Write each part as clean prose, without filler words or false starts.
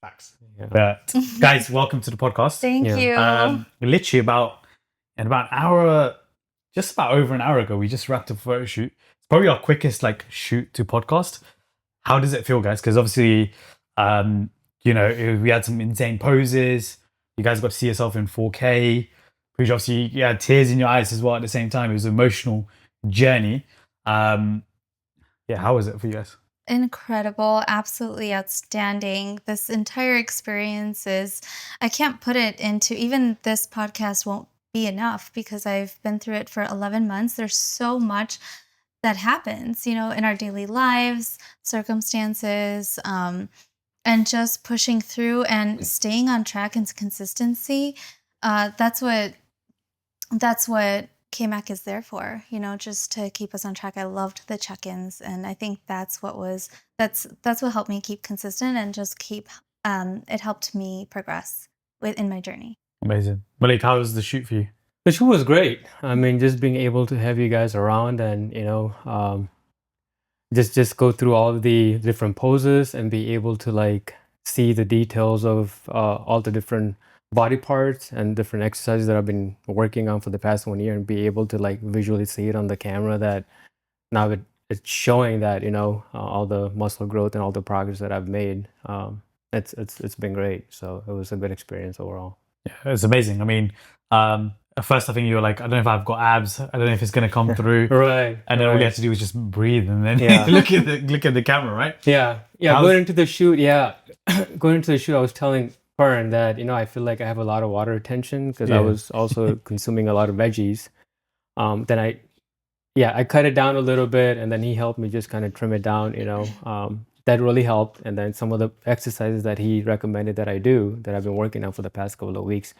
Facts. Yeah. But guys, welcome to the podcast. Thank Yeah. you. Literally about an hour, just about over an hour ago, we just wrapped up a photo shoot. It's probably our quickest shoot to podcast. How does it feel, guys? Because obviously, we had some insane poses. You guys got to see yourself in 4K. Which obviously you had tears in your eyes as well at the same time. It was an emotional journey. How was it for you guys? Incredible, absolutely outstanding. This entire experience I can't put it into, even this podcast won't be enough because I've been through it for 11 months. There's so much that happens, in our daily lives, circumstances, and just pushing through and staying on track and consistency. That's what KMAK is there for, just to keep us on track. I loved the check-ins, and I think that's what helped me keep consistent and just keep it helped me progress in my journey. Amazing. Malik, how was the shoot for you? The show was great. I mean, just being able to have you guys around and just go through all of the different poses and be able to see the details of all the different body parts and different exercises that I've been working on for the past 1 year, and be able to visually see it on the camera, that now it's showing that all the muscle growth and all the progress that I've made. It's been great. So it was a good experience overall. Yeah, it's amazing. I mean, at first I think you were like, I don't know if I've got abs. I don't know if it's going to come through. Right. And then all you have to do is just breathe and then look at the camera, right? Yeah. Going into the shoot, I was telling Fern that I feel like I have a lot of water retention because I was also consuming a lot of veggies. Then I cut it down a little bit, and then he helped me just kind of trim it down. That really helped. And then some of the exercises that he recommended that I do, that I've been working on for the past couple of weeks,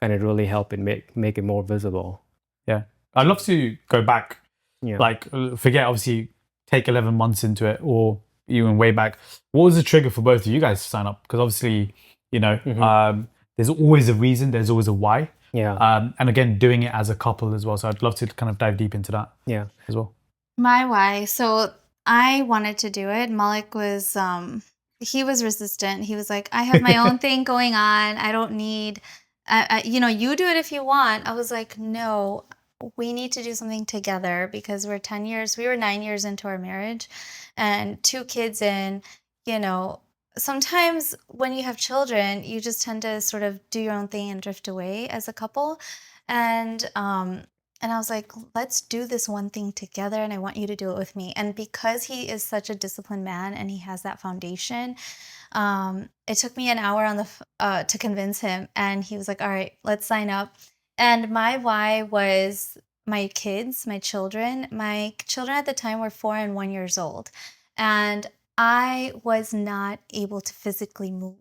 kind of really help and make it more visible. Yeah, I'd love to go back. Yeah. Forget obviously take 11 months into it, or even way back. What was the trigger for both of you guys to sign up? Because obviously, there's always a reason. There's always a why. Yeah. And again, doing it as a couple as well. So I'd love to kind of dive deep into that. Yeah. As well. My why. So I wanted to do it. Malik was he was resistant. He was like, I have my own thing going on. I don't need you do it if you want. I was like, no, we need to do something together because we were 9 years into our marriage and 2 kids in. Sometimes when you have children, you just tend to sort of do your own thing and drift away as a couple. And I was like, let's do this one thing together, and I want you to do it with me. And because he is such a disciplined man and he has that foundation, it took me an hour to convince him. And he was like, all right, let's sign up. And my why was my kids, my children. My children at the time were 4 and 1 years old. And I was not able to physically move.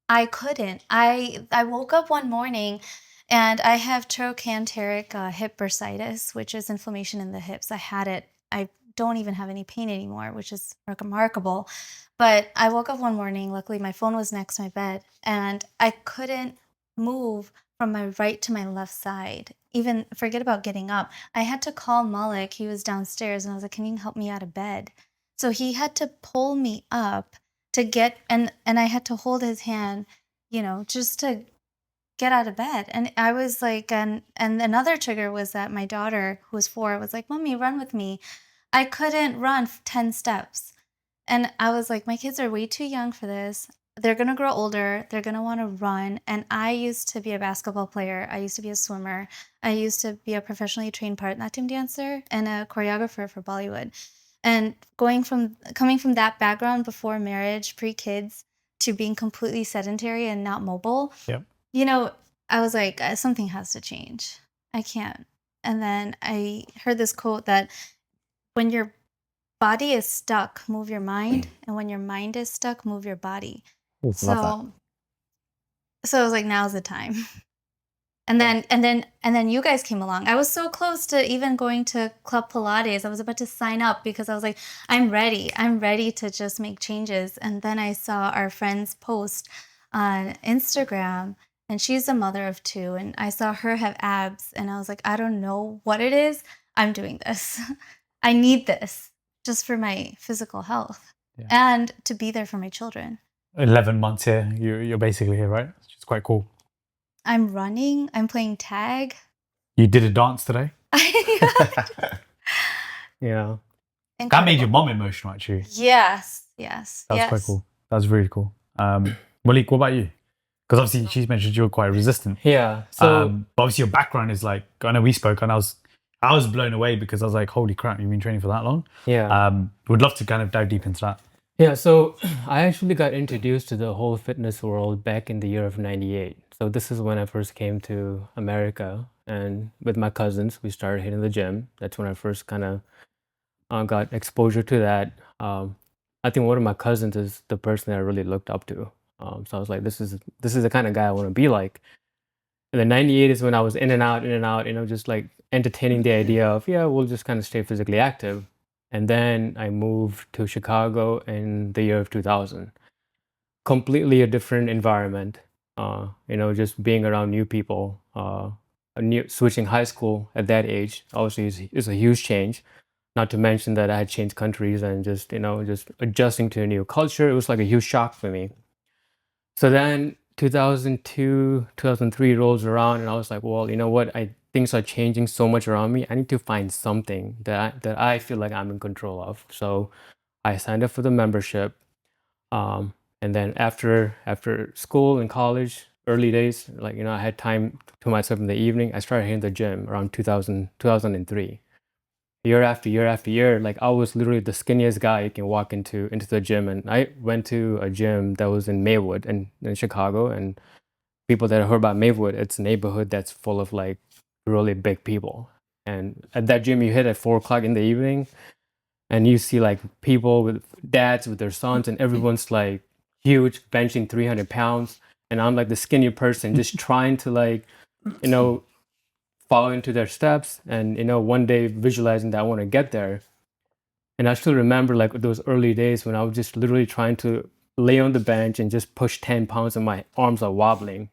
I couldn't. I woke up one morning and I have trochanteric hip bursitis, which is inflammation in the hips. I had it. I don't even have any pain anymore, which is remarkable. But I woke up one morning, luckily my phone was next to my bed, and I couldn't move from my right to my left side. Even forget about getting up. I had to call Maulik. He was downstairs, and I was like, can you help me out of bed? So he had to pull me up to get, and I had to hold his hand, just to get out of bed. And I was like, and another trigger was that my daughter, who was 4, was like, Mommy, run with me. I couldn't run 10 steps. And I was like, my kids are way too young for this. They're going to grow older. They're going to want to run. And I used to be a basketball player. I used to be a swimmer. I used to be a professionally trained Bharatanatyam dancer and a choreographer for Bollywood. And coming from that background before marriage, pre-kids, to being completely sedentary and not mobile, I was like, something has to change. I can't. And then I heard this quote that when your body is stuck, move your mind. And when your mind is stuck, move your body. Ooh, love that. So I was like, now's the time. And then you guys came along. I was so close to even going to Club Pilates. I was about to sign up because I was like, I'm ready. I'm ready to just make changes. And then I saw our friend's post on Instagram, and she's a mother of 2, and I saw her have abs, and I was like, I don't know what it is. I'm doing this. I need this just for my physical health and to be there for my children. 11 months here. You're basically here, right? Which is quite cool. I'm running. I'm playing tag. You did a dance today. Yeah. That made your mom emotional, actually. Yes. That's quite cool. That's really cool. Malik, what about you? Because obviously she's mentioned you were quite resistant. Yeah. So but obviously your background is like, I know we spoke and I was blown away because I was like, holy crap, you've been training for that long. yeah. Would love to kind of dive deep into that. Yeah, so I actually got introduced to the whole fitness world back in the year of 98. So this is when I first came to America, and with my cousins, we started hitting the gym. That's when I first kind of got exposure to that. I think one of my cousins is the person that I really looked up to. So I was like, this is the kind of guy I want to be like. And then 98 is when I was in and out, just like entertaining the idea of, yeah, we'll just kind of stay physically active. And then I moved to Chicago in the year of 2000. Completely a different environment. Just being around new people. Switching high school at that age obviously is a huge change. Not to mention that I had changed countries and just adjusting to a new culture. It was like a huge shock for me. So then 2002, 2003 rolls around, and I was like, well, you know what? Things are changing so much around me. I need to find something that I feel like I'm in control of. So I signed up for the membership. And then after school and college, early days, I had time to myself in the evening. I started hitting the gym around 2003. Year after year after year, like I was literally the skinniest guy you can walk into the gym. And I went to a gym that was in Maywood and in Chicago. And people that heard about Maywood, it's a neighborhood that's full of like really big people. And at that gym, you hit at 4 o'clock in the evening, and you see like people with dads with their sons, and everyone's like huge, benching 300 pounds. And I'm like the skinny person just trying to like, follow into their steps, and one day visualizing that I want to get there. And I still remember like those early days when I was just literally trying to lay on the bench and just push 10 pounds and my arms are wobbling.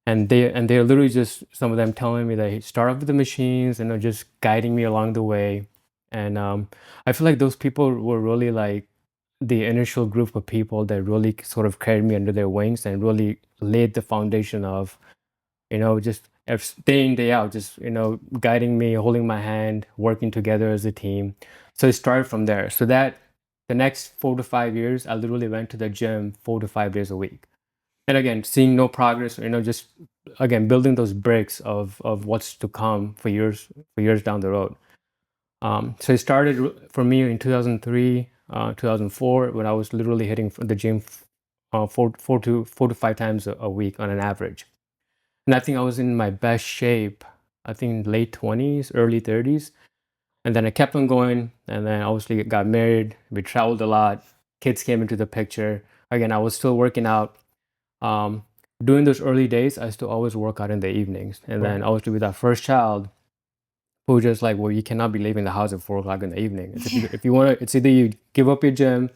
And they're literally just, some of them telling me that, hey, start off with the machines, and they're just guiding me along the way. And I feel like those people were really like the initial group of people that really sort of carried me under their wings and really laid the foundation of, just day in, day out, just, guiding me, holding my hand, working together as a team. So it started from there. So that the next 4 to 5 years, I literally went to the gym 4 to 5 days a week. And again, seeing no progress, just again, building those bricks of what's to come for years down the road. So it started for me in 2003, 2004, when I was literally hitting the gym four to five times a week on an average. And I think I was in my best shape, I think late 20s, early 30s. And then I kept on going, and then obviously got married. We traveled a lot. Kids came into the picture. Again, I was still working out. During those early days, I still always work out in the evenings. And then obviously with our first child, Pooja's like, well, you cannot be leaving the house at 4 o'clock in the evening. If you want to, it's either you give up your gym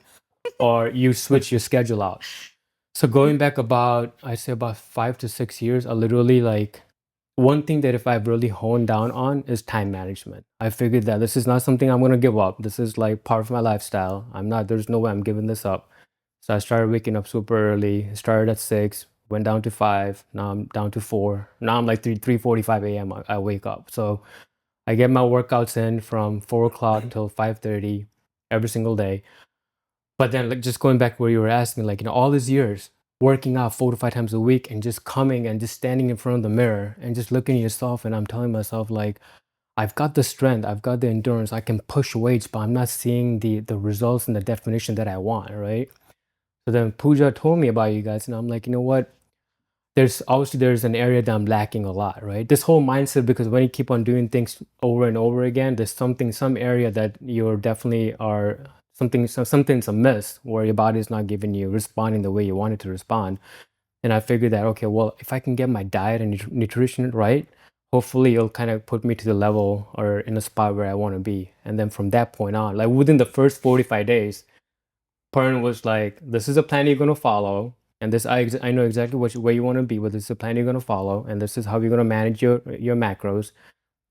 or you switch your schedule out. So going back I'd say about 5 to 6 years, I literally like, one thing that if I've really honed down on is time management. I figured that this is not something I'm going to give up. This is like part of my lifestyle. There's no way I'm giving this up. So I started waking up super early, started at 6, went down to 5, now I'm down to 4. Now I'm like 3:45 a.m. I wake up. So I get my workouts in from 4 o'clock until 5:30 every single day. But then, like, just going back where you were asking, like, all these years working out 4 to 5 times a week and just coming and just standing in front of the mirror and just looking at yourself, and I'm telling myself, like, I've got the strength, I've got the endurance, I can push weights, but I'm not seeing the results and the definition that I want, right? So then Pooja told me about you guys, and I'm like, you know what? There's an area that I'm lacking a lot, right? This whole mindset, because when you keep on doing things over and over again, there's some area that you're definitely are something's amiss, where your body's not giving you responding the way you want it to respond. And I figured that, okay, well, if I can get my diet and nutrition right, hopefully it'll kind of put me to the level or in a spot where I want to be. And then from that point on, like within the first 45 days, Pern was like, this is a plan you're going to follow. And this, I know exactly where you want to be, but this is a plan you're going to follow. And this is how you're going to manage your macros.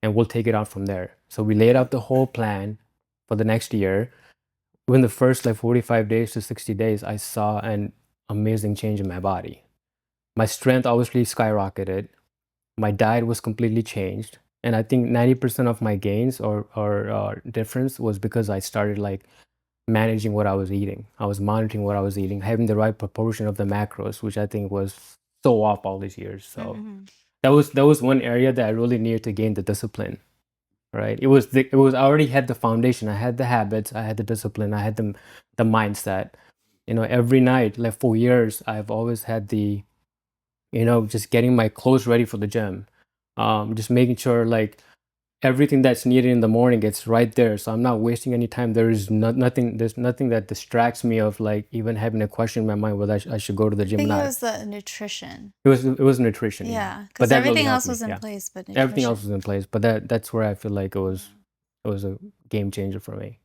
And we'll take it out from there. So we laid out the whole plan for the next year. Within the first like 45 days to 60 days, I saw an amazing change in my body. My strength obviously skyrocketed. My diet was completely changed. And I think 90% of my gains or difference was because I started like managing what I was eating. I was monitoring what I was eating, having the right proportion of the macros, which I think was so off all these years. So that was one area that I really needed to gain the discipline. Right? It was I already had the foundation. I had the habits. I had the discipline. I had the mindset. Every night, like for years, I've always had the just getting my clothes ready for the gym, just making sure like everything that's needed in the morning it's right there, so I'm not wasting any time. There's nothing that distracts me of like even having a question in my mind whether I should go to the gym I or think it not. was the nutrition. It was nutrition, Yeah, but because that really everything helped else me. was in Yeah. place, but Everything else nutrition. was in place, but that's where I feel like it was a game changer for me.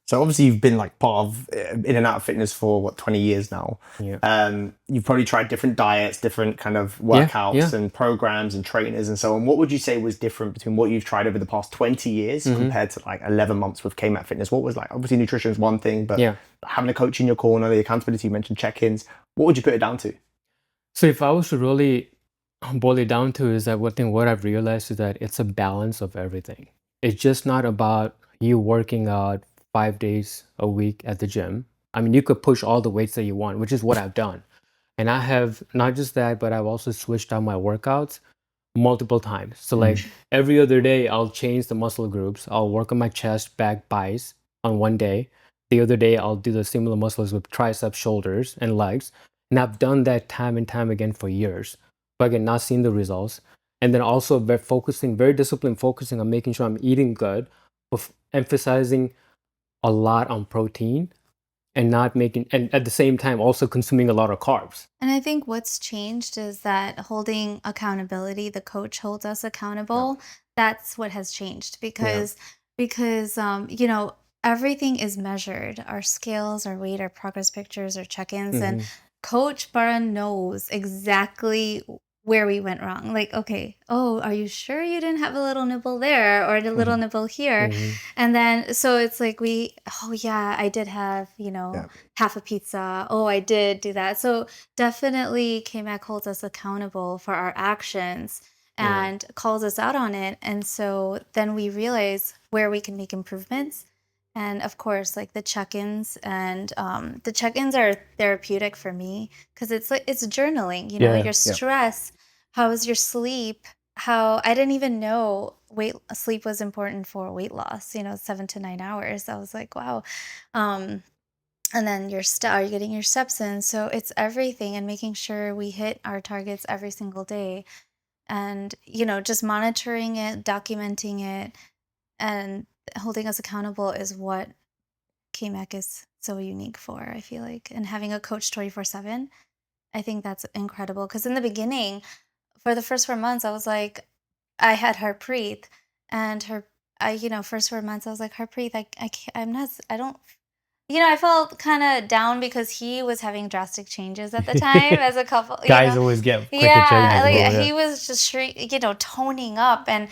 So obviously you've been like part of in and out of fitness for what 20 years now. Yeah. You've probably tried different diets, different kind of workouts Yeah. and programs and trainers and so on. What would you say was different between what you've tried over the past 20 years compared to like 11 months with KMAK Fitness? What was like, obviously nutrition is one thing, but having a coach in your corner, the accountability, you mentioned check-ins, what would you put it down to? So if I was to really boil it down to is that what I've realized is that it's a balance of everything. It's just not about you working out 5 days a week at the gym. I mean, you could push all the weights that you want, which is what I've done. And I have not just that, but I've also switched out my workouts multiple times. So like every other day, I'll change the muscle groups. I'll work on my chest, back, biceps on one day. The other day, I'll do the similar muscles with triceps, shoulders, and legs. And I've done that time and time again for years. But again, not seeing the results. And then also very disciplined, focusing on making sure I'm eating good, emphasizing a lot on protein and and at the same time also consuming a lot of carbs. And I think what's changed is that holding accountability, the coach holds us accountable. That's what has changed because everything is measured. Our scales, our weight, our progress pictures, our check-ins, and Coach Baran knows exactly where we went wrong. Like, okay, oh, are you sure you didn't have a little nibble there or a little nibble here? And then, so it's like oh yeah, I did have, half a pizza. Oh, I did do that. So definitely KMAK holds us accountable for our actions and calls us out on it. And so then we realize where we can make improvements. And of course, like the check-ins and the check-ins are therapeutic for me because it's journaling, your stress, how was your sleep, how I didn't even know sleep was important for weight loss, 7 to 9 hours. I was like, wow. And then are you getting your steps in? So it's everything and making sure we hit our targets every single day and, just monitoring it, documenting it, and holding us accountable is what KMAK is so unique for, I feel like. And having a coach 24/7, I think that's incredible. Because in the beginning, for the first 4 months, I was like, I had Harpreet, and first 4 months, I was like, Harpreet, I felt kind of down because he was having drastic changes at the time as a couple. Guys always get quicker Yeah, changes. like he was just toning up and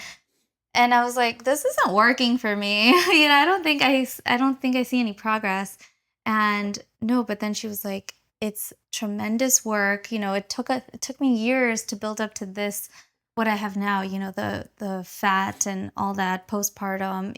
I was like, this isn't working for me. I don't think I see any progress. And no, but then she was like, it's tremendous work. It took me years to build up to this, what I have now, the fat and all that postpartum,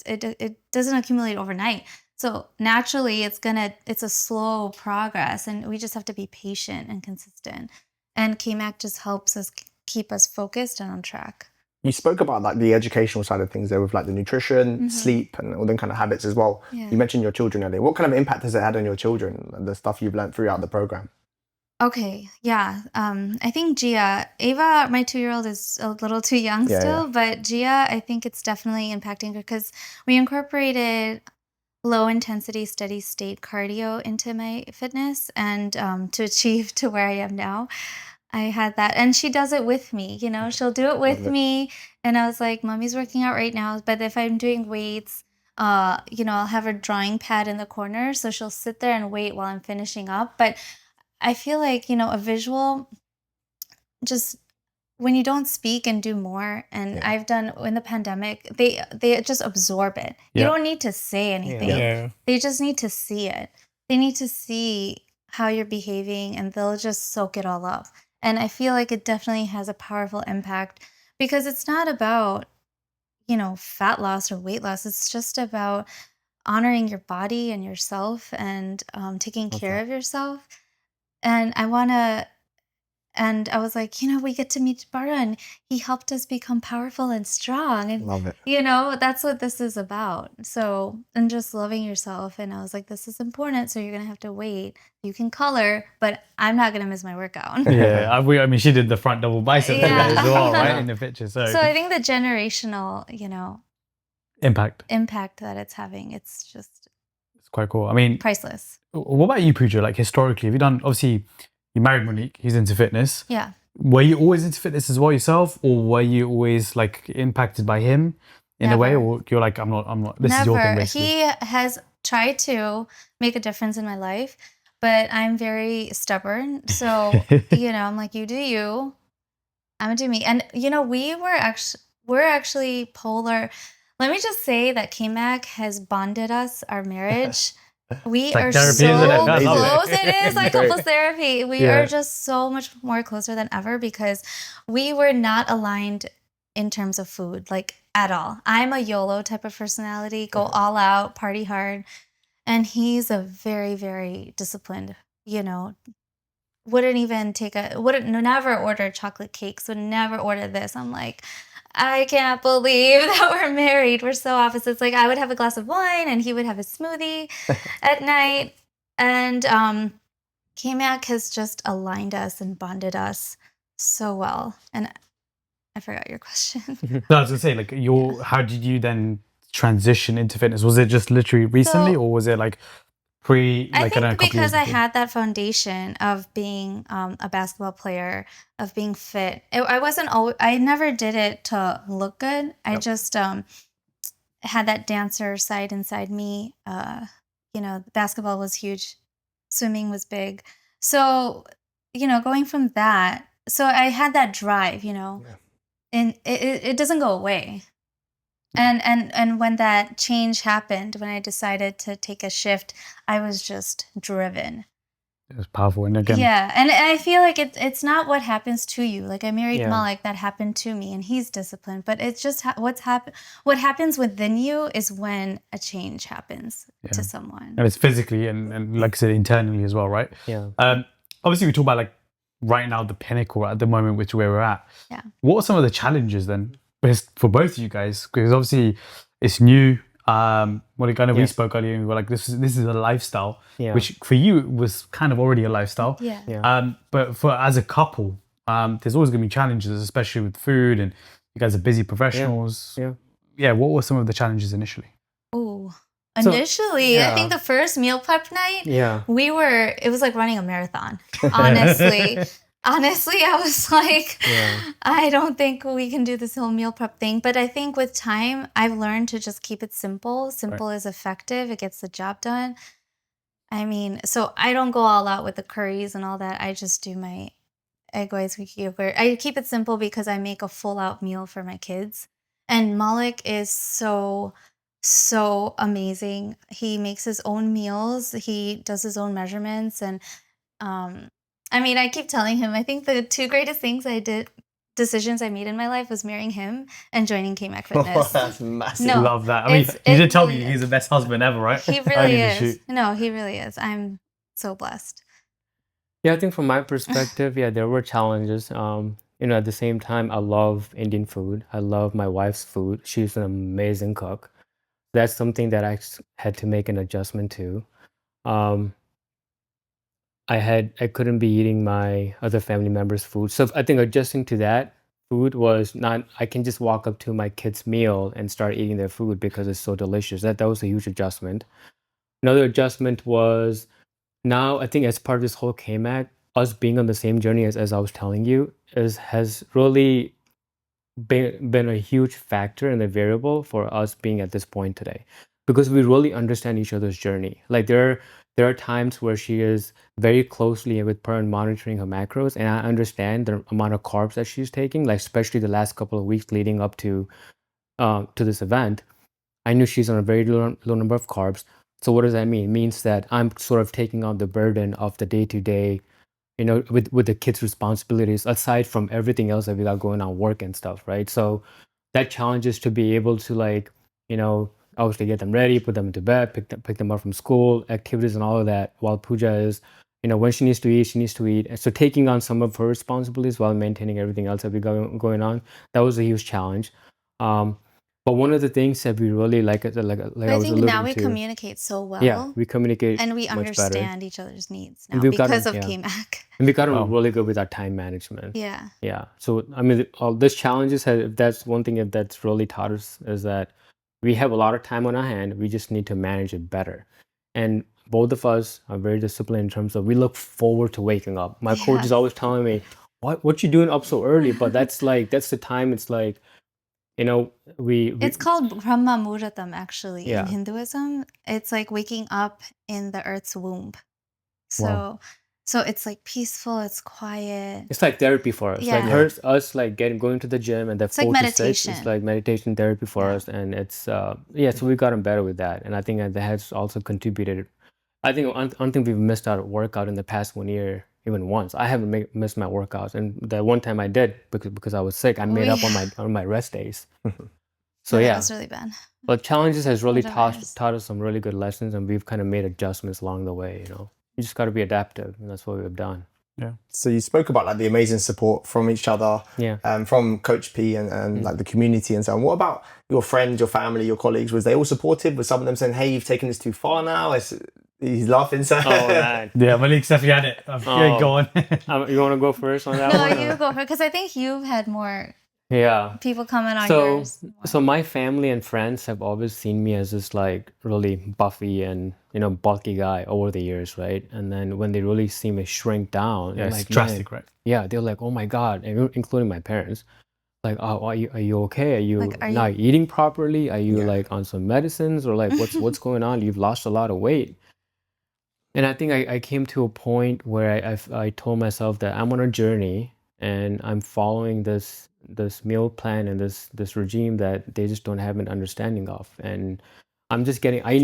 it doesn't accumulate overnight. So naturally it's a slow progress and we just have to be patient and consistent. And KMAK just helps us keep us focused and on track. You spoke about like the educational side of things there with like the nutrition, sleep, and all them kind of habits as well. Yeah. You mentioned your children earlier. What kind of impact has it had on your children and the stuff you've learned throughout the program? Okay, yeah. I think Gia, Ava, my 2-year-old is a little too young still, but Gia, I think it's definitely impacting her because we incorporated low intensity, steady state cardio into my fitness and to achieve to where I am now. I had that. And she does it with me, she'll do it with me. And I was like, Mommy's working out right now. But if I'm doing weights, I'll have a drawing pad in the corner. So she'll sit there and wait while I'm finishing up. But I feel like, a visual, just when you don't speak and do more. And I've done in the pandemic, they just absorb it. You don't need to say anything. They just need to see it. They need to see how you're behaving, and they'll just soak it all up. And I feel like it definitely has a powerful impact because it's not about, fat loss or weight loss. It's just about honoring your body and yourself and taking care of yourself. And I was like, we get to meet Bara and he helped us become powerful and strong. And, Love it. that's what this is about. So, and just loving yourself. And I was like, this is important. So you're going to have to wait. You can color, but I'm not going to miss my workout. Yeah. I mean, she did the front double bicep Yeah. as well, right? In the picture. So I think the generational, impact that it's having, it's quite cool. I mean, priceless. what about you, Pooja? Like historically, have you done, obviously you married Maulik, he's into fitness. Yeah. Were you always into fitness as well yourself, or were you always like impacted by him in a way, or you're like, I'm not, this is your thing basically? He has tried to make a difference in my life, but I'm very stubborn. So, I'm like, you do you, I'm gonna do me. And, we're actually polar. Let me just say that KMAK has bonded us, our marriage. We are so close. It is like couples therapy. We are just so much more closer than ever because we were not aligned in terms of food, like at all. I'm a YOLO type of personality, go all out, party hard. And he's a very, very disciplined, wouldn't never order chocolate cakes, would never order this. I'm like, I can't believe that we're married. We're so opposites. Like I would have a glass of wine and he would have a smoothie at night. And KMAK has just aligned us and bonded us so well. And I forgot your question. No, I was gonna say, like, how did you then transition into fitness? Was it just literally recently, or was it like I think because I had that foundation of being a basketball player, of being fit. I never did it to look good. I just had that dancer side inside me. Basketball was huge. Swimming was big. So, going from that, so I had that drive, and it doesn't go away. And when that change happened, when I decided to take a shift, I was just driven. It was powerful. And again, yeah, and I feel like it's not what happens to you. Like I married Maulik, that happened to me, and he's disciplined. But it's just what happens within you is when a change happens to someone. And it's physically and like I said, internally as well, right? Yeah. Obviously, we talk about like right now the pinnacle at the moment, which where we're at. Yeah. What are some of the challenges then? For both of you guys, because obviously it's new. We spoke earlier and we were like, this is a lifestyle, which for you was kind of already a lifestyle. Yeah. But as a couple, there's always gonna be challenges, especially with food, and you guys are busy professionals. Yeah. What were some of the challenges initially? Oh, initially, I think the first meal prep night, it was like running a marathon, honestly. Honestly, I was like, I don't think we can do this whole meal prep thing. But I think with time, I've learned to just keep it simple. Simple is effective. It gets the job done. I mean, so I don't go all out with the curries and all that. I just do my egg whites with yogurt. I keep it simple because I make a full out meal for my kids. And Maulik is so amazing. He makes his own meals. He does his own measurements. And I mean, I keep telling him, I think the two greatest decisions I made in my life was marrying him and joining KMAK Fitness. That's massive. No, love that. I mean, you did tell me he's the best husband ever, right? He really is. No, he really is. I'm so blessed. Yeah, I think from my perspective, there were challenges. At the same time, I love Indian food. I love my wife's food. She's an amazing cook. That's something that I had to make an adjustment to. I couldn't be eating my other family members' food. So I think adjusting to that food was not, I can just walk up to my kids' meal and start eating their food because it's so delicious. That was a huge adjustment. Another adjustment was now, I think as part of this whole KMAK, us being on the same journey as I was telling you, has really been a huge factor and a variable for us being at this point today. Because we really understand each other's journey. Like there are times where she is very closely with her and monitoring her macros, and I understand the amount of carbs that she's taking, like especially the last couple of weeks leading up to this event. I knew she's on a very low number of carbs. So what does that mean? It means that I'm sort of taking on the burden of the day-to-day, with the kids' responsibilities, aside from everything else that we got going on, work and stuff, right? So that challenge is to be able to, like, obviously get them ready, put them to bed, pick them up from school, activities and all of that, while Pooja is, when she needs to eat, she needs to eat. And so taking on some of her responsibilities while maintaining everything else that we got going on, that was a huge challenge. But one of the things that we really like But I I was think alluding now we to, communicate so well. yeah, we communicate and we much better. understand each other's needs now And we've because gotten, of yeah. KMAK. And we got Wow. really good with our time management. Yeah. Yeah. So, I mean, all these challenges, that's one thing that's really taught us, is that we have a lot of time on our hand. We just need to manage it better. And both of us are very disciplined in terms of, we look forward to waking up. My coach is Yes. always telling me, what you doing up so early? But that's the time. It's like, we It's called Brahma Muhurtam, actually, Yeah. in Hinduism. It's like waking up in the earth's womb. So, Wow. so it's like peaceful, it's quiet. it's like therapy for us. Like Yeah. us like going to the gym, and that It's like 4 to 6 meditation. is like meditation therapy for Yeah. us. And it's so we've gotten better with that. And I think that has also contributed. I don't think we've missed our workout in the past 1 year, even once. I haven't missed my workouts, and the one time I did, because I was sick, I made up on my rest days. So No, that yeah, was really bad. but challenges has really Coronavirus. taught us some really good lessons, and we've kind of made adjustments along the way. You just got to be adaptive, and that's what we've done. So you spoke about like the amazing support from each other, Yeah. from Coach P and like the community and so on. What about your friends, your family, your colleagues? Was they all supportive? Was some of them saying, "Hey, you've taken this too far now"? He's laughing. So Oh man. Yeah, Malik's definitely had it. Yeah, go on. You want to go first on that No, one? you go for it, because I think you've had more Yeah. people comment on So yours. so my family and friends have always seen me as this like really buffy and bulky guy over the years, right? And then when they really see me shrink down, Yeah, they're it's like, drastic, "Man," right? yeah, they're like, "Oh my God," and including my parents. Like, "Oh, are you okay? Are you Like, are not eating properly? Are you Yeah. like on some medicines, or like what's going on? You've lost a lot of weight." And I think I came to a point where I told myself that I'm on a journey, and I'm following this meal plan and this regime that they just don't have an understanding of. And I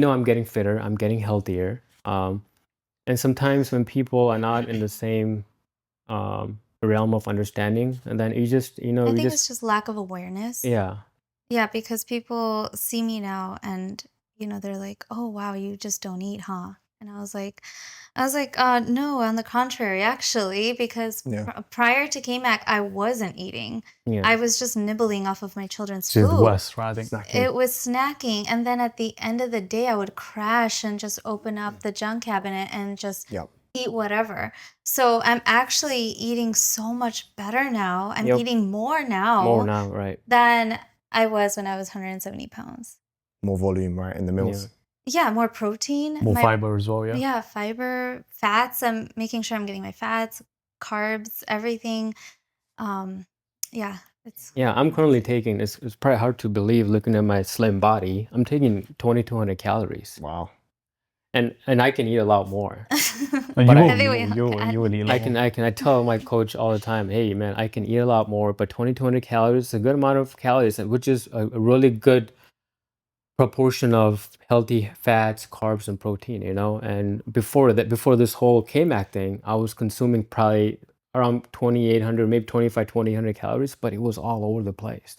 know I'm getting fitter, I'm getting healthier. And sometimes when people are not in the same realm of understanding, and then you just, I think it's just lack of awareness. yeah. Yeah, because people see me now and, they're like, "Oh, wow, you just don't eat, huh?" And I was like, no, on the contrary, actually, because Yeah. prior to KMAC, I wasn't eating. Yeah. I was just nibbling off of my children's Which is the food. worst, right? I think. Snacking. It was snacking. And then at the end of the day, I would crash and just open up the junk cabinet and just Yep. eat whatever. So I'm actually eating so much better now. I'm Yep. eating more now More now, right? than I was when I was 170 pounds. More volume, right, in the meals. Yeah, more protein. More fiber as well, yeah. Yeah, fiber, fats. I'm making sure I'm getting my fats, carbs, everything. Yeah, it's Yeah, I'm currently taking, it's probably hard to believe looking at my slim body, I'm taking 2,200 calories. Wow. And I can eat a lot more. And But you I- will eat a lot more. I tell my coach all the time, "Hey man, I can eat a lot more, but 2,200 calories is a good amount of calories, which is a really good proportion of healthy fats, carbs, and protein, And before this whole KMAC thing, I was consuming probably around 2,800, maybe 2,800 calories, but it was all over the place.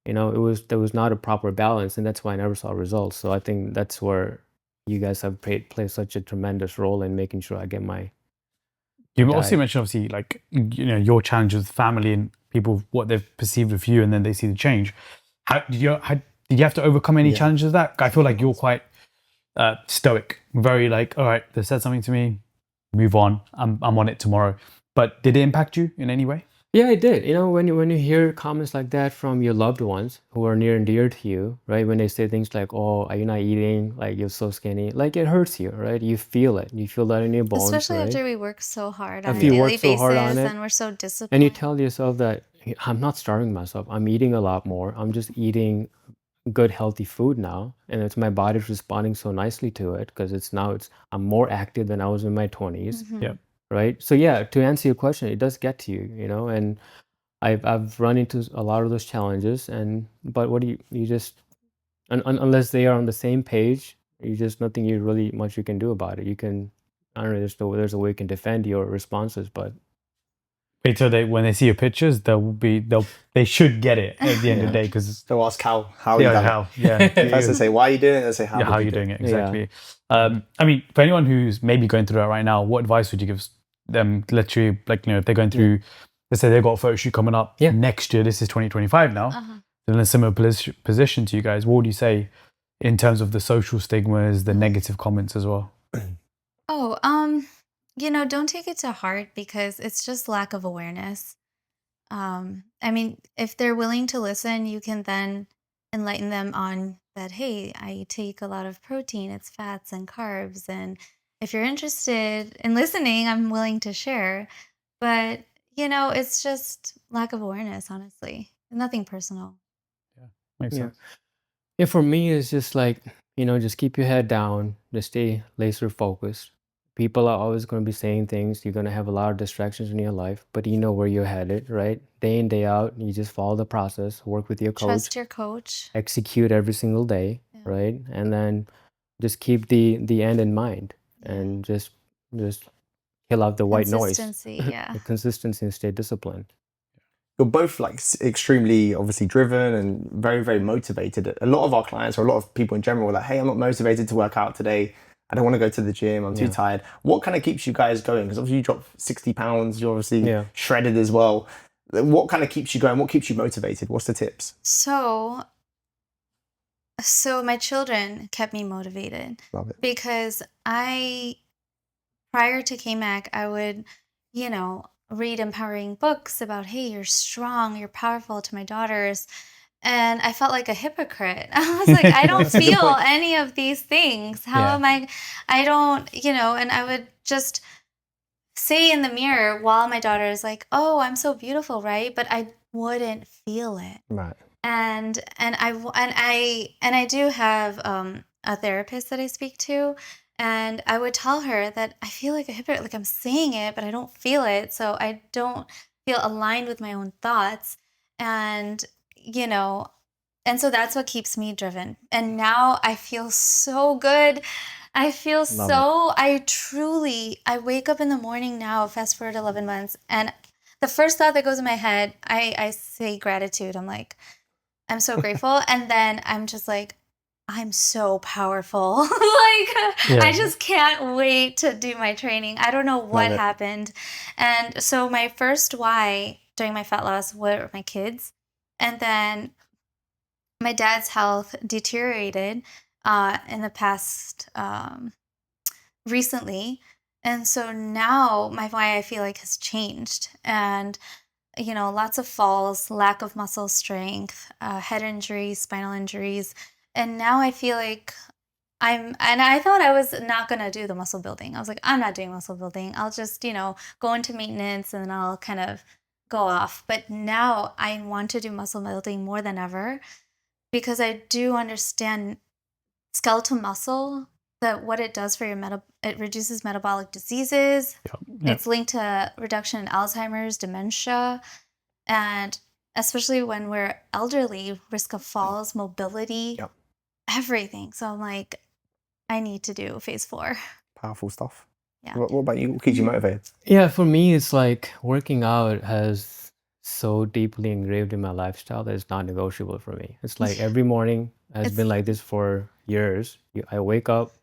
There was not a proper balance, and that's why I never saw results. So I think that's where you guys have played such a tremendous role in making sure I get my You also diet. mentioned, obviously, like, your challenges with family and people, what they've perceived of you, and then they see the change. Did you have to overcome any challenges with that? I feel like you're quite stoic, very like, all right, they said something to me, move on. I'm on it tomorrow. But did it impact you in any way? Yeah, it did. When you hear comments like that from your loved ones who are near and dear to you, right? When they say things like, "Oh, are you not eating? Like, you're so skinny," like, it hurts you, right? You feel it. You feel that in your bones, especially right? after we work so hard on a After you daily work so hard on basis it, and we're so disciplined. and you tell yourself that I'm not starving myself. I'm eating a lot more. I'm just eating good, healthy food now, and it's my body's responding so nicely to it because I'm more active than I was in my 20s, Mhm. Yeah. right? So yeah, to answer your question, it does get to you, and I've run into a lot of those challenges, but what do you just unless they are on the same page, You just nothing you really much you can do about it. You can, I don't know, there's a way you can defend your responses, but Wait till when they see your pictures, they should get it at the end of the day, because So ask how you done how yeah First they say, why are you doing it? They say, how, how did you do doing it? it exactly. I mean, for anyone who's maybe going through that right now, what advice would you give them? Literally, like, if they're going through, let's say they've got a photo shoot coming up next year. This is 2025 now. They're in a similar position to you guys. What would you say in terms of the social stigmas, the negative comments as well? Don't take it to heart, because it's just lack of awareness. I mean, if they're willing to listen, you can then enlighten them on that, hey, I take a lot of protein, it's fats and carbs. And if you're interested in listening, I'm willing to share. But, it's just lack of awareness, honestly. Nothing personal. Yeah, makes sense. Yeah, for me, it's just like, just keep your head down, just stay laser focused. People are always going to be saying things. You're going to have a lot of distractions in your life, but you know where you're headed, right? Day in, day out, you just follow the process, work with your coach, Trust your coach, execute every single day, right? And then just keep the end in mind, and just kill out the white noise. Consistency, yeah. The consistency and stay disciplined. You're both like extremely obviously driven and very, very motivated. A lot of our clients, or a lot of people in general, are like, hey, I'm not motivated to work out today. I don't want to go to the gym. I'm too tired. What kind of keeps you guys going? Because obviously you dropped 60 pounds. You're obviously shredded as well. What kind of keeps you going? What keeps you motivated? What's the tips? So my children kept me motivated. Love it. Because prior to KMAK, I would, read empowering books about, hey, you're strong, you're powerful, to my daughters. And I felt like a hypocrite. I was like, I don't feel any of these things. How am I don't, and I would just say in the mirror while my daughter is like, oh, I'm so beautiful, right? But I wouldn't feel it. Right. And I do have a therapist that I speak to. And I would tell her that I feel like a hypocrite, like I'm saying it, but I don't feel it. So I don't feel aligned with my own thoughts. And, and so that's what keeps me driven. And now I feel so good. I feel I wake up in the morning now, fast forward 11 months. And the first thought that goes in my head, I say gratitude. I'm like, I'm so grateful. And then I'm just like, I'm so powerful. I just can't wait to do my training. I don't know what happened. And so my first why during my fat loss were my kids. And then my dad's health deteriorated in the past recently. And so now my why I feel like has changed. And lots of falls, lack of muscle strength, head injuries, spinal injuries. And now I feel like and I thought I was not going to do the muscle building. I was like, I'm not doing muscle building. I'll just, go into maintenance and then I'll kind of go off. But now I want to do muscle building more than ever, because I do understand skeletal muscle, that what it does for your it reduces metabolic diseases. It's linked to reduction in Alzheimer's, dementia, and especially when we're elderly, risk of falls, mobility, everything. So I'm like, I need to do phase 4. Powerful stuff. Yeah. What about you? What keeps you motivated? Yeah, for me, it's like working out has so deeply engraved in my lifestyle that it's not negotiable for me. It's like every morning has been like this for years. I wake up,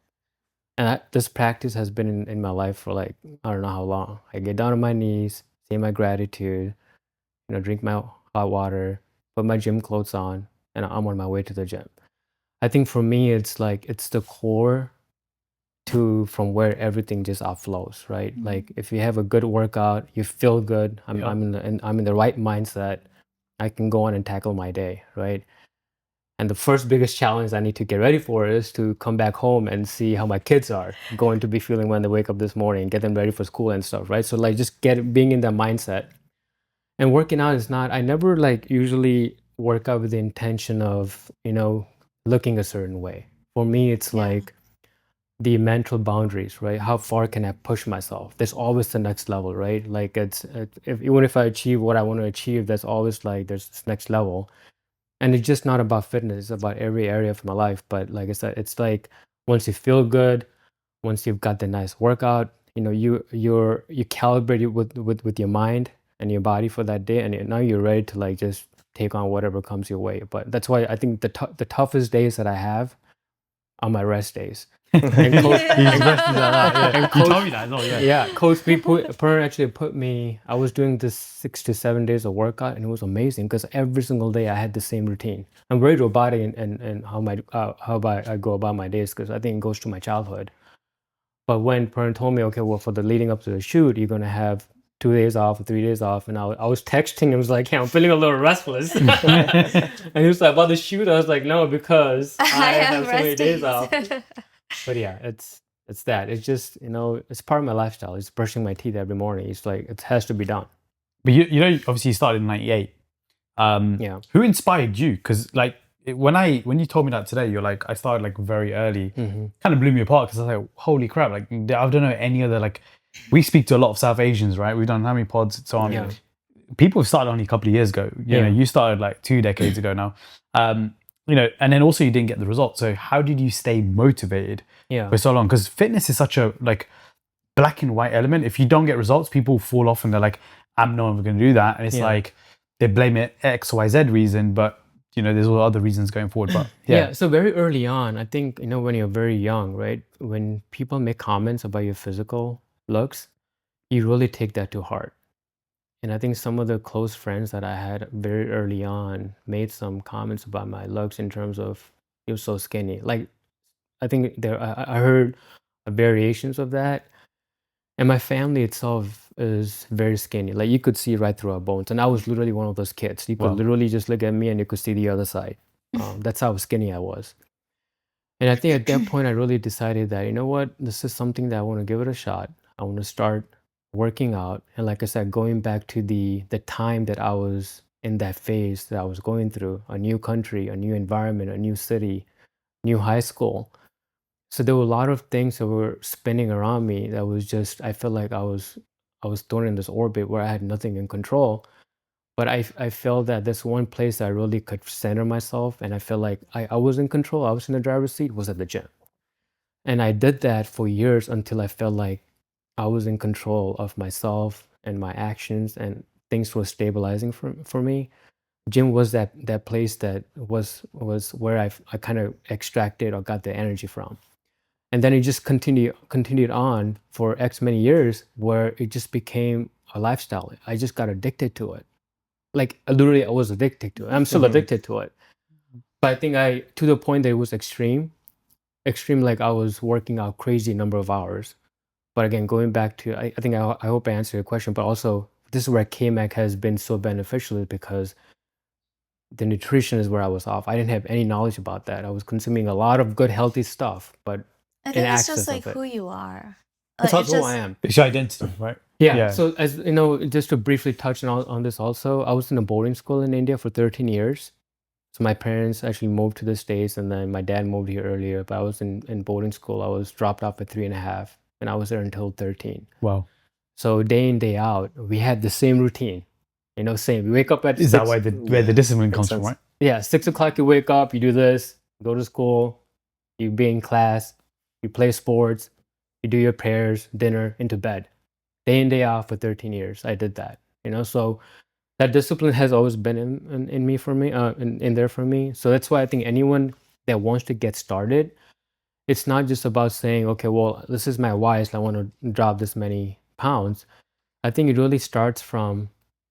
and this practice has been in my life for like, I don't know how long. I get down on my knees, say my gratitude, drink my hot water, put my gym clothes on, and I'm on my way to the gym. I think for me, it's like, it's the core from where everything just outflows, right? Like if you have a good workout, you feel good. I'm in the right mindset. I can go on and tackle my day, right? And the first biggest challenge I need to get ready for is to come back home and see how my kids are going to be feeling when they wake up this morning, get them ready for school and stuff, right? So like just being in that mindset. And working out is not, I never like usually work out with the intention of, looking a certain way. For me, it's like the mental boundaries, right? How far can I push myself? There's always the next level, right? Like even if I achieve what I want to achieve, there's always like, there's this next level. And it's just not about fitness, it's about every area of my life. But like I said, it's like once you feel good, once you've got the nice workout, you calibrate it with your mind and your body for that day, and now you're ready to like just take on whatever comes your way. But that's why I think the toughest days that I have are my rest days. And Coach, You told me that as well, yeah, Coach Pern actually put me. I was doing this 6 to 7 days of workout, and it was amazing because every single day I had the same routine. I'm very robotic and how I go about my days, because I think it goes to my childhood. But when Pern told me, okay, well, for the leading up to the shoot, you're gonna have 2 days off or 3 days off, and I was texting him, I was like, hey, I'm feeling a little restless. And he was like, about the shoot, I was like, no, because I have so many days off. But yeah, it's that. It's just, it's part of my lifestyle. It's brushing my teeth every morning. It's like, it has to be done. But obviously you started in 98. Yeah. Who inspired you? Because like when you told me that today, you're like, I started like very early. Mm-hmm. Kind of blew me apart, because I was like, holy crap! Like I don't know any other, like, we speak to a lot of South Asians, right? We've done how many pods and so on. Yeah. People have started only a couple of years ago. You know, you started like 2 decades ago now. And then also you didn't get the results. So how did you stay motivated for so long? Because fitness is such a like black and white element. If you don't get results, people fall off and they're like, I'm not ever going to do that. And it's like they blame it X, Y, Z reason, but there's all other reasons going forward. But so very early on, I think, when you're very young, right? When people make comments about your physical looks, you really take that to heart. And I think some of the close friends that I had very early on made some comments about my looks in terms of, you're so skinny. Like, I think I heard variations of that. And my family itself is very skinny. Like, you could see right through our bones. And I was literally one of those kids. You could literally just look at me and you could see the other side. That's how skinny I was. And I think at that point, I really decided that, you know what, this is something that I want to give it a shot. I want to start working out. And like I said, going back to the time that I was in that phase that I was going through, a new country, a new environment, a new city, new high school. So there were a lot of things that were spinning around me that was just, I felt like I was thrown in this orbit where I had nothing in control. But I felt that this one place I really could center myself, and I felt like I was in control, I was in the driver's seat, was at the gym. And I did that for years until I felt like I was in control of myself and my actions, and things were stabilizing for me. Gym was that place that was where I kind of extracted or got the energy from. And then it just continued on for X many years, where it just became a lifestyle. I just got addicted to it. Like, literally, I was addicted to it. I'm still addicted to it. But I think to the point that it was extreme, like I was working out crazy number of hours. But again, going back to, I think I hope I answered your question, but also this is where KMAK has been so beneficial, is because the nutrition is where I was off. I didn't have any knowledge about that. I was consuming a lot of good, healthy stuff, but I think it's just like who you are. That's also who I am. It's your identity, right? Yeah. So as you know, just to briefly touch on this also, I was in a boarding school in India for 13 years. So my parents actually moved to the States, and then my dad moved here earlier, but I was in boarding school. I was dropped off at 3.5, and I was there until 13. Wow. So day in, day out, we had the same routine. Same. We wake up at 6. Is that where the discipline comes from, right? Yeah, 6 o'clock you wake up, you do this, go to school, you be in class, you play sports, you do your prayers, dinner, into bed. Day in, day out for 13 years. I did that. So that discipline has always been in me for me, in there for me. So that's why I think anyone that wants to get started, it's not just about saying, okay, well, this is my why, so I want to drop this many pounds. I think it really starts from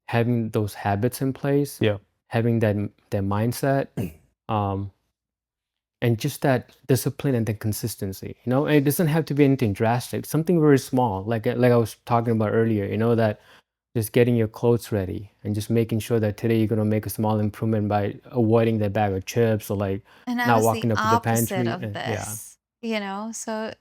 having those habits in place, having that mindset, and just that discipline and the consistency. It doesn't have to be anything drastic. Something very small, like I was talking about earlier. That just getting your clothes ready and just making sure that today you're gonna make a small improvement by avoiding that bag of chips, or like not walking up to the pantry. Of this, So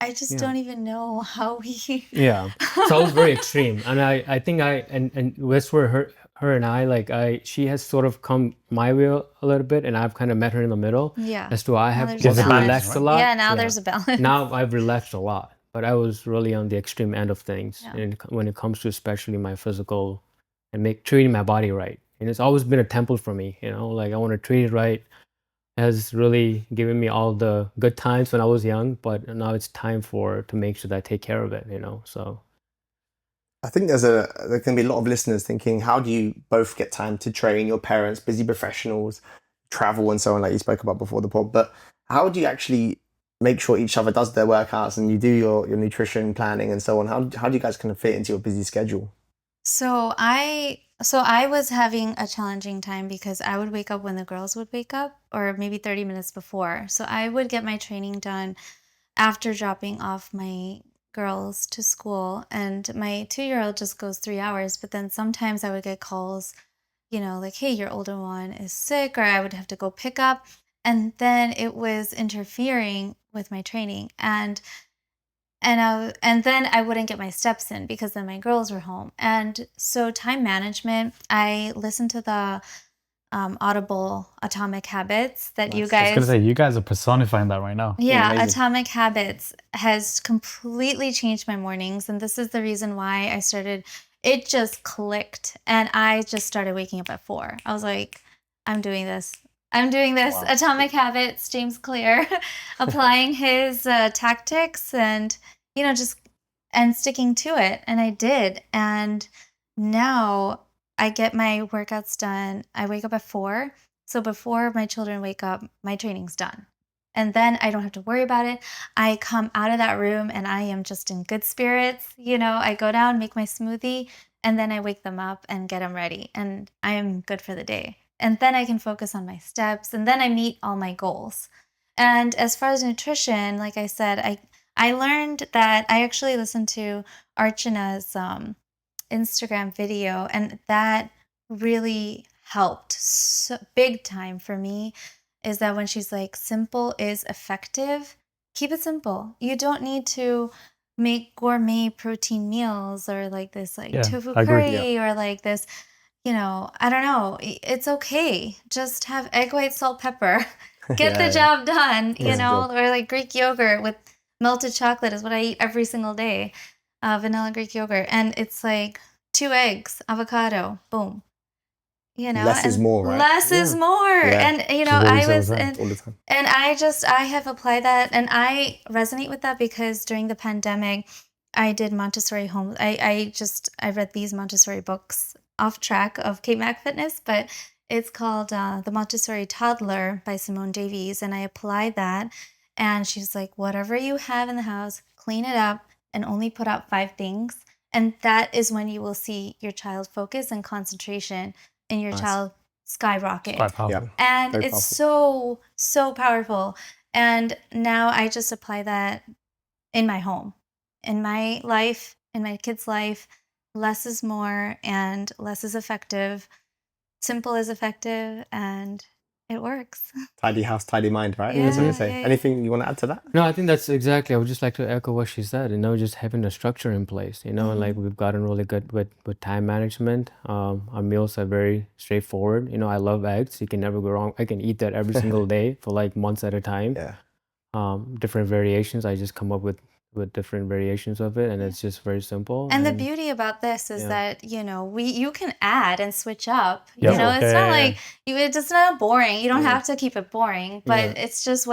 I just don't even know how we. So I was very extreme, and I think and that's where her and I, she has sort of come my way a little bit, and I've kind of met her in the middle. Yeah. As to I have relaxed a lot. Yeah, now there's a balance. Now I've relaxed a lot, but I was really on the extreme end of things, and when it comes to especially my physical and treating my body right. And it's always been a temple for me, like I want to treat it right. has really given me all the good times when I was young, but now it's time to make sure that I take care of it, so. I think there can be a lot of listeners thinking, how do you both get time to train? Your parents, busy professionals, travel and so on, like you spoke about before the pod, but how do you actually make sure each other does their workouts and you do your nutrition planning and so on? How do you guys kind of fit into your busy schedule? So I was having a challenging time because I would wake up when the girls would wake up, or maybe 30 minutes before. So I would get my training done after dropping off my girls to school, and my 2-year-old just goes 3 hours. But then sometimes I would get calls, like, hey, your older one is sick, or I would have to go pick up, and then it was interfering with my training, and then I wouldn't get my steps in because then my girls were home. And so time management, I listened to the Audible Atomic Habits that you guys... I was going to say, you guys are personifying that right now. Yeah, amazing. Atomic Habits has completely changed my mornings. And this is the reason why it just clicked. And I just started waking up at 4. I was like, I'm doing this. Wow. Atomic Habits, James Clear, applying his tactics and, and sticking to it. And I did. And now I get my workouts done. I wake up at 4. So before my children wake up, my training's done. And then I don't have to worry about it. I come out of that room and I am just in good spirits. I go down, make my smoothie, and then I wake them up and get them ready. And I am good for the day. And then I can focus on my steps, and then I meet all my goals. And as far as nutrition, like I said, I learned that I actually listened to Archana's Instagram video, and that really helped big time for me, is that when she's like, simple is effective, keep it simple. You don't need to make gourmet protein meals or like this tofu curry or like this, I don't know. It's okay. Just have egg white, salt, pepper. Get the job done, or like Greek yogurt with melted chocolate is what I eat every single day. Vanilla Greek yogurt. And it's like 2 eggs, avocado, boom. Less is more, right? Less is more. Yeah. And, all the time. And I have applied that, and I resonate with that because during the pandemic, I did Montessori home. I read these Montessori books off track of KMAK Fitness, but it's called The Montessori Toddler by Simone Davies. And I applied that. And she's like, whatever you have in the house, clean it up and only put out 5 things. And that is when you will see your child focus and concentration in your child skyrocket. Quite powerful. Yeah. And Very it's powerful. so powerful. And now I just apply that in my home, in my life, in my kids' life. Less is more, and less is effective. Simple is effective, and it works. Tidy house, tidy mind, right? Yeah, That's what you say. yeah. Anything you want to add to that? No, I think that's exactly. I would just like to echo what she said. Just having a structure in place. And like we've gotten really good with time management. Our meals are very straightforward. I love eggs. You can never go wrong. I can eat that every single day for like months at a time. Yeah. Different variations. I just come up with different variations of it, and it's just very simple. And the beauty about this is that you can add and switch up. Yeah. It's not like it's not boring. You don't have to keep it boring, but it's just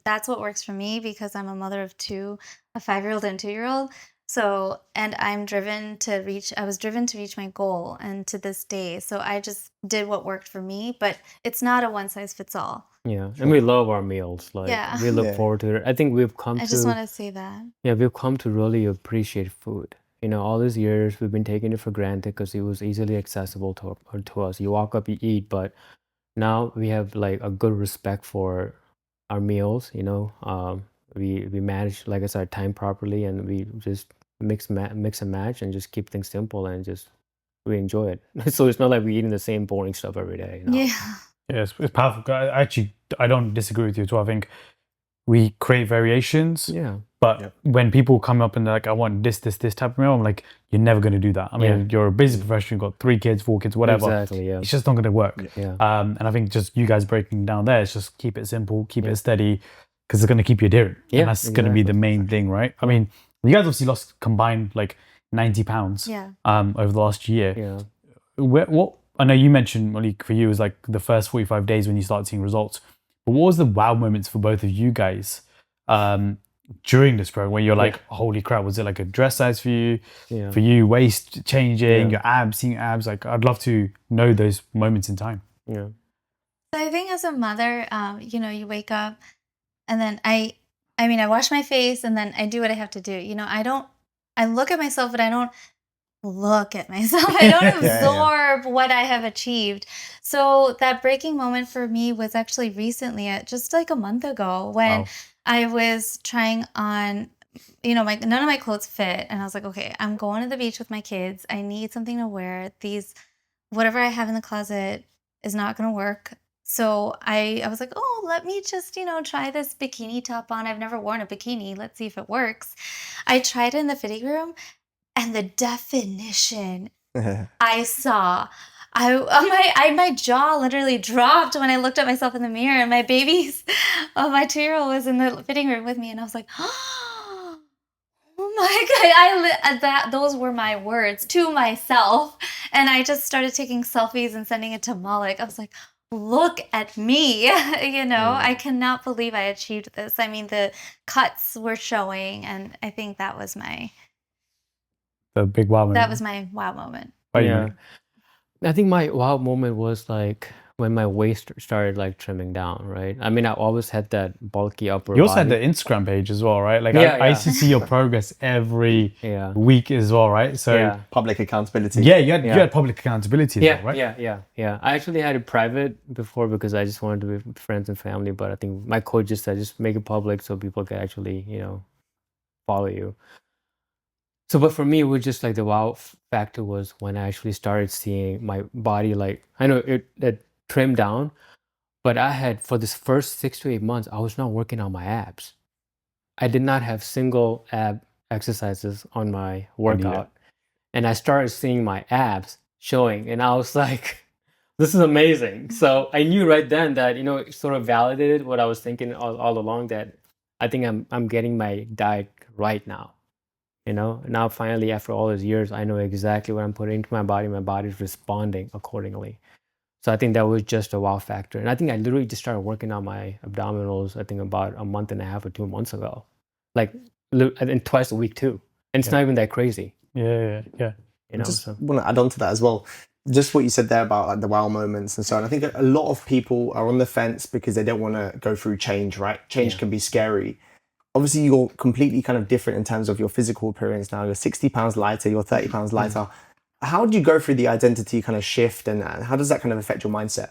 that's what works for me, because I'm a mother of 2, a 5-year-old and 2-year-old. So, and I was driven to reach my goal, and to this day. So I just did what worked for me, but it's not a one size fits all. Yeah, and we love our meals. We look forward to it. I think we've come I just want to say that. Yeah, we've come to really appreciate food. All these years we've been taking it for granted because it was easily accessible to us. You walk up, you eat, but now we have like a good respect for our meals. We manage, like I said, time properly, and we just mix and match and just keep things simple, and just we enjoy it. So it's not like we're eating the same boring stuff every day. Yeah. Yeah, it's powerful. I don't disagree with you at all. I think we create variations. Yeah. But when people come up and they're like, I want this type of meal, I'm like, you're never going to do that. I mean, you're a busy professional, you've got 3 kids, 4 kids, whatever. Exactly, yeah. It's just not going to work. Yeah. And I think just you guys breaking down there, it's just keep it simple, keep it steady, because it's going to keep you adherent. Yeah, and that's going to be the main thing, right? I mean, you guys obviously lost combined like 90 pounds over the last year. Yeah. What I know you mentioned, Malik, for you is like the first 45 days when you start seeing results. But what was the wow moments for both of you guys during this program, where you're like, holy crap, was it like a dress size for you? Yeah. For you, waist changing, your abs, seeing abs? Like, I'd love to know those moments in time. Yeah. So I think as a mother, you know, you wake up and then I wash my face and then I do what I have to do. You know, I look at myself, but I don't look at myself. I don't absorb what I have achieved. So that breaking moment for me was actually recently, just like a month ago, when I was trying on, you know, none of my clothes fit. And I was like, okay, I'm going to the beach with my kids. I need something to wear. Whatever I have in the closet is not going to work. So I was like, oh, let me just, you know, try this bikini top on. I've never worn a bikini. Let's see if it works. I tried it in the fitting room, and the definition I saw, my jaw literally dropped when I looked at myself in the mirror, and my 2-year-old was in the fitting room with me, and I was like, oh my God, those were my words to myself. And I just started taking selfies and sending it to Maulik. I was like, look at me, you know, I cannot believe I achieved this. I mean, the cuts were showing, and I think that was the big wow moment. That was my wow moment. Yeah. I think my wow moment was like when my waist started like trimming down, right? I mean, I always had that bulky upper You also body. had the Instagram page as well, right? Like I used to see your progress every week as well, right? So public accountability. Yeah, you had public accountability as well, right? Yeah. I actually had it private before because I just wanted to be with friends and family, but I think my coach just said, just make it public so people can actually, you know, follow you. So, but for me, it was just like the wow factor was when I actually started seeing my body, like, I know it trimmed down, but I had, for this first 6 to 8 months, I was not working on my abs. I did not have single ab exercises on my workout. And I started seeing my abs showing, and I was like, this is amazing. So I knew right then that, you know, it sort of validated what I was thinking all along, that I think I'm getting my diet right now. You know, now finally, after all these years, I know exactly what I'm putting into my body. My body's responding accordingly. So I think that was just a wow factor. And I think I literally just started working on my abdominals, I think about a month and a half or 2 months ago. Like, and twice a week too. And it's not even that crazy. Yeah. You know, just want to add on to that as well. Just what you said there about like the wow moments and so on. I think a lot of people are on the fence because they don't want to go through change, right? Change can be scary. Obviously, you're completely kind of different in terms of your physical appearance now. You're 60 pounds lighter, you're 30 pounds lighter. How do you go through the identity kind of shift, and how does that kind of affect your mindset?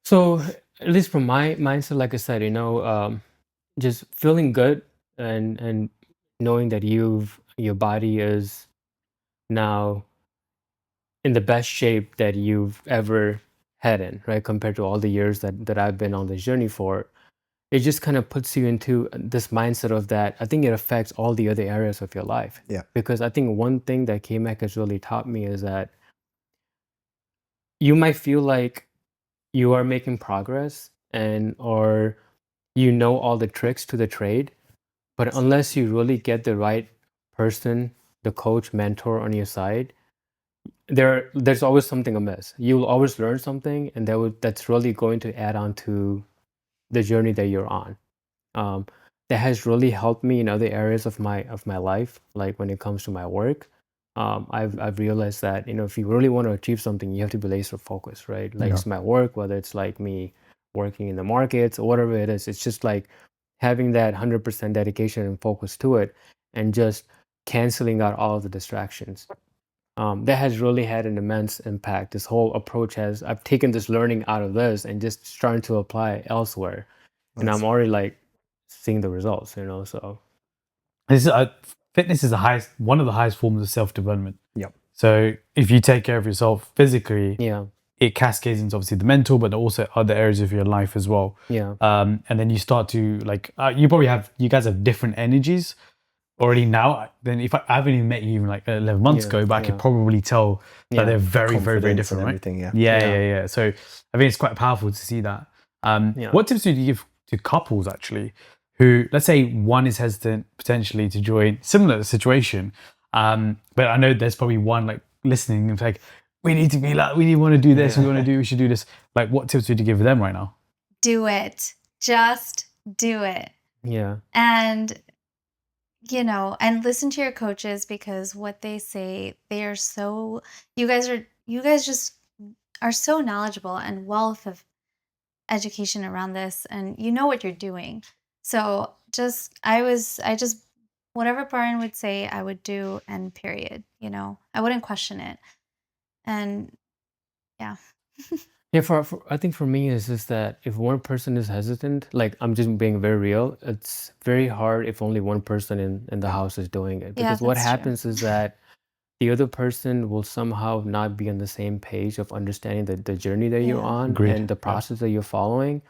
So, at least from my mindset, like I said, you know, just feeling good and knowing that your body is now in the best shape that you've ever had in, right? Compared to all the years that I've been on this journey for. It just kind of puts you into this mindset of that. I think it affects all the other areas of your life. Yeah. Because I think one thing that KMAK has really taught me is that you might feel like you are making progress or you know all the tricks to the trade, but unless you really get the right person, the coach, mentor on your side, there's always something amiss. You'll always learn something, and that's really going to add on to the journey that you're on. That has really helped me in other areas of my life, like when it comes to my work. I've realized that, you know, if you really want to achieve something, you have to be laser focused, right? Like it's my work, whether it's like me working in the markets or whatever it is. It's just like having that 100% dedication and focus to it, and just canceling out all of the distractions. That has really had an immense impact. This whole approach I've taken this learning out of this and just starting to apply elsewhere. And I'm already like seeing the results, you know, so. Fitness is one of the highest forms of self-development. Yep. So if you take care of yourself physically, it cascades into obviously the mental, but also other areas of your life as well. Yeah. And then you start to like, you guys have different energies already now. Then if I haven't even met you even like 11 months ago, but I could probably tell that they're very, very, very different, right? Yeah. So I think it's quite powerful to see that. What tips do you give to couples actually who, let's say one is hesitant potentially to join similar situation, but I know there's probably one like listening and like, we need to be like, we want to do this, we should do this. Like, what tips would you give them right now? do it. Just do it. Yeah. And, you know, and listen to your coaches, because what they say, they are so, you guys just are so knowledgeable and wealth of education around this, and you know what you're doing. So I just, whatever Brian would say, I would do, and period. You know, I wouldn't question it. And yeah. Yeah, for I think for me is just that if one person is hesitant, like I'm just being very real, it's very hard if only one person in the house is doing it. Yeah, Because what that's true. happens is that the other person will somehow not be on the same page of understanding the journey that you're Yeah. on Agreed. and the Yeah. process that you're following.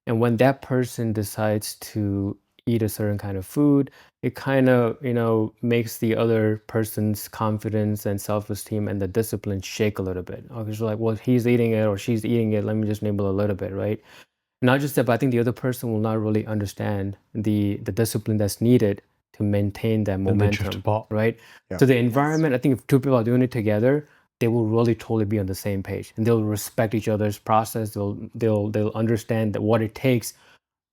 And when that person decides to eat a certain kind of food, it kind of, you know, makes the other person's confidence and self-esteem and the discipline shake a little bit. Okay, so like, well, he's eating it or she's eating it, let me just nibble a little bit, right? Not just that, but I think the other person will not really understand the discipline that's needed to maintain that Then they drift momentum, apart. right? Yeah. So the environment, I think if two people are doing it together, they will really totally be on the same page, and they'll respect each other's process. They'll understand that what it takes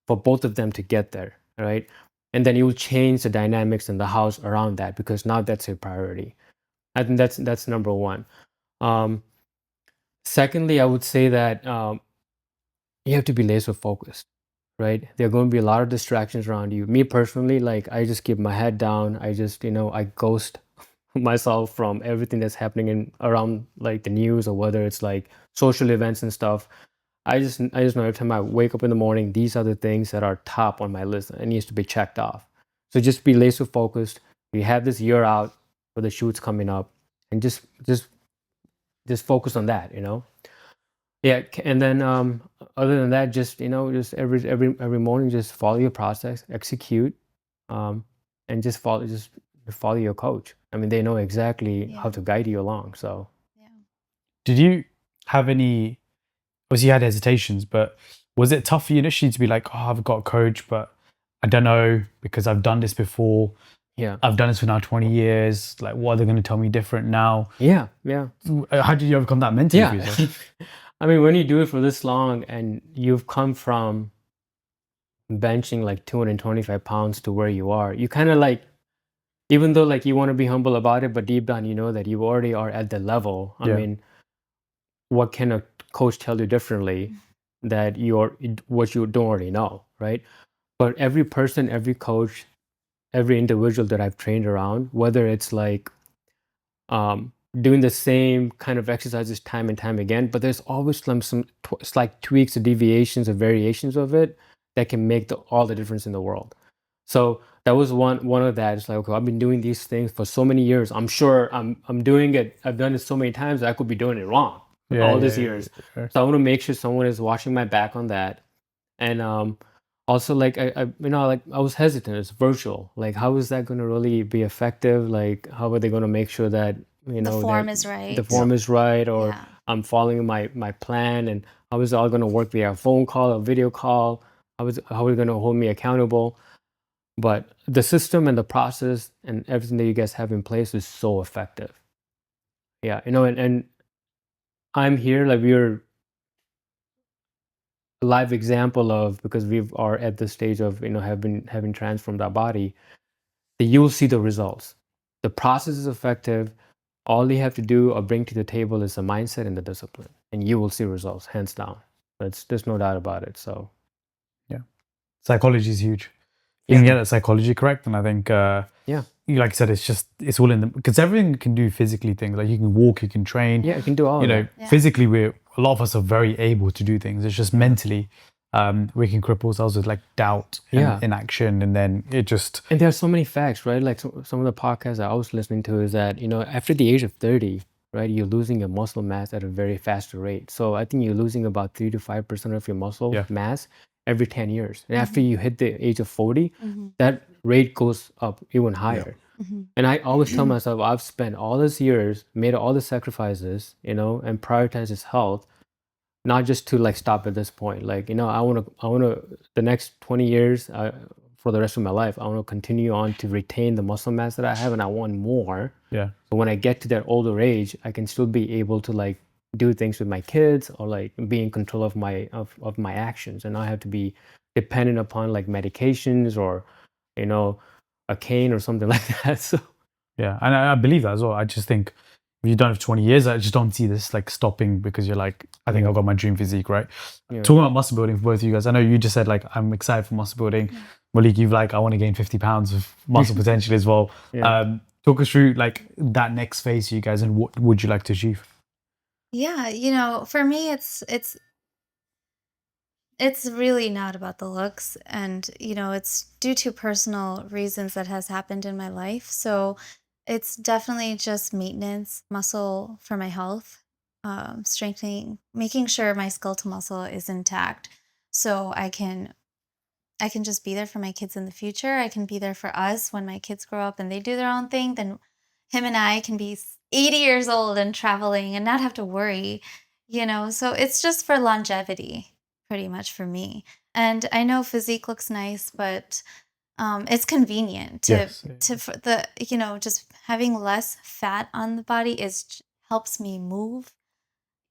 for both of them to get there, right? And then you will change the dynamics in the house around that, because now that's a priority. I think that's number one. Secondly, I would say that you have to be laser focused, right? There are going to be a lot of distractions around you. Me personally, like I just keep my head down. I just, you know, I ghost myself from everything that's happening in around like the news, or whether it's like social events and stuff. I just know every time I wake up in the morning, these are the things that are top on my list and needs to be checked off. So just be laser focused. We have this year out for the shoots coming up, and just focus on that, you know. Yeah, and then other than that, just, you know, just every morning, just follow your process, execute, and just follow your coach. I mean, they know exactly how Yeah. to guide you along. So Yeah. Did you have any? Obviously, you had hesitations, but was it tough for you initially to be like, oh, I've got a coach, but I don't know because I've done this before. yeah, I've done this for now 20 years. Like, what are they going to tell me different now? yeah. How did you overcome that mentally for Yeah. yourself? I mean, when you do it for this long and you've come from benching like 225 pounds to where you are, you kind of like, even though like you want to be humble about it, but deep down you know that you already are at the level. I Yeah. mean, what can a coach tell you differently that what you don't already know, right? But every person, every coach, every individual that I've trained around, whether it's like doing the same kind of exercises time and time again, but there's always some slight tweaks or deviations or variations of it that can make all the difference in the world. So that was one of that. It's like, okay, I've been doing these things for so many years. I'm sure I'm doing it. I've done it so many times that I could be doing it wrong all these years. Yeah. So I want to make sure someone is watching my back on that. And also, like I you know, like I was hesitant. It's virtual. Like, how is that going to really be effective? Like, how are they going to make sure that, you know, The form that is right. the form is right, or Yeah. I'm following my plan, and how is it all going to work via phone call or video call? How are you going to hold me accountable? But the system and the process and everything that you guys have in place is so effective. Yeah, you know, and I'm here, like we're a live example of, because we are at the stage of, you know, having transformed our body, that you'll see the results. The process is effective. All you have to do or bring to the table is the mindset and the discipline, and you will see results, hands down. There's no doubt about it. So Psychology is huge. You Yeah. can get that psychology correct, and I think, like I said, it's all in the, because everything you can do physically, things like you can walk, you can train. yeah, you can do all You of know, that. Yeah. physically, a lot of us are very able to do things. It's just mentally, we can cripple ourselves with like doubt and Yeah. inaction, and then it just And there are so many facts, right? Like some of the podcasts I was listening to is that, you know, after the age of 30, right, you're losing your muscle mass at a very faster rate. So I think you're losing about 3 to 5% of your muscle Yeah. mass every 10 years. And after you hit the age of 40, Mhm. that rate goes up even higher. Mhm. And I always tell myself, I've spent all these years, made all the sacrifices, you know, and prioritized his health, not just to like stop at this point. Like, you know, I want to, the next 20 years, for the rest of my life, I want to continue on to retain the muscle mass that I have, and I want more. yeah. So when I get to that older age, I can still be able to like do things with my kids or like be in control of my actions, and not have to be dependent upon like medications or, you know, a cane or something like that. So Yeah, and I believe that as well. I just think if you've done it for 20 years, I just don't see this like stopping because you're like, I think I've got my dream physique, right? yeah. Talking about muscle building for both of you guys, I know you just said like, I'm excited for muscle building. Malik, you've like, I want to gain 50 pounds of muscle potential as well. Yeah. Talk us through like that next phase for you guys and what would you like to achieve? Yeah, you know, for me, it's really not about the looks, and you know, it's due to personal reasons that has happened in my life. So it's definitely just maintenance muscle for my health, strengthening, making sure my skeletal muscle is intact, so I can just be there for my kids in the future. I can be there for us when my kids grow up and they do their own thing. Then him and I can be 80 years old and traveling and not have to worry, you know. So it's just for longevity, pretty much for me. And I know physique looks nice, but it's convenient for the, you know, just having less fat on the body helps me move.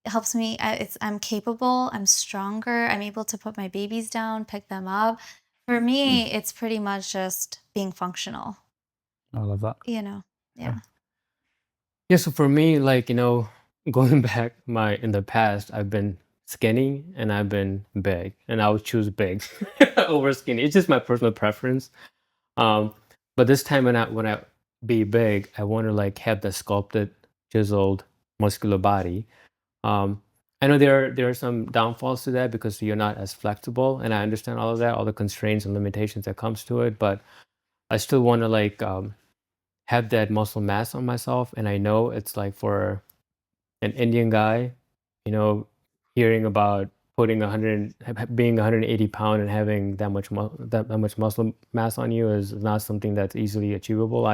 It helps me. I'm capable. I'm stronger. I'm able to put my babies down, pick them up. For me, it's pretty much just being functional. I love that. You know, yeah. Yeah, so for me, like, you know, going back in the past, I've been skinny and I've been big, and I would choose big over skinny. It's just my personal preference. But this time when I be big, I want to like have the sculpted, chiseled, muscular body. I know there are some downfalls to that because you're not as flexible, and I understand all of that, all the constraints and limitations that comes to it. But I still want to like have that muscle mass on myself, and I know it's like for an Indian guy, you know, hearing about putting being 180 pound and having that much muscle mass on you is not something that's easily achievable.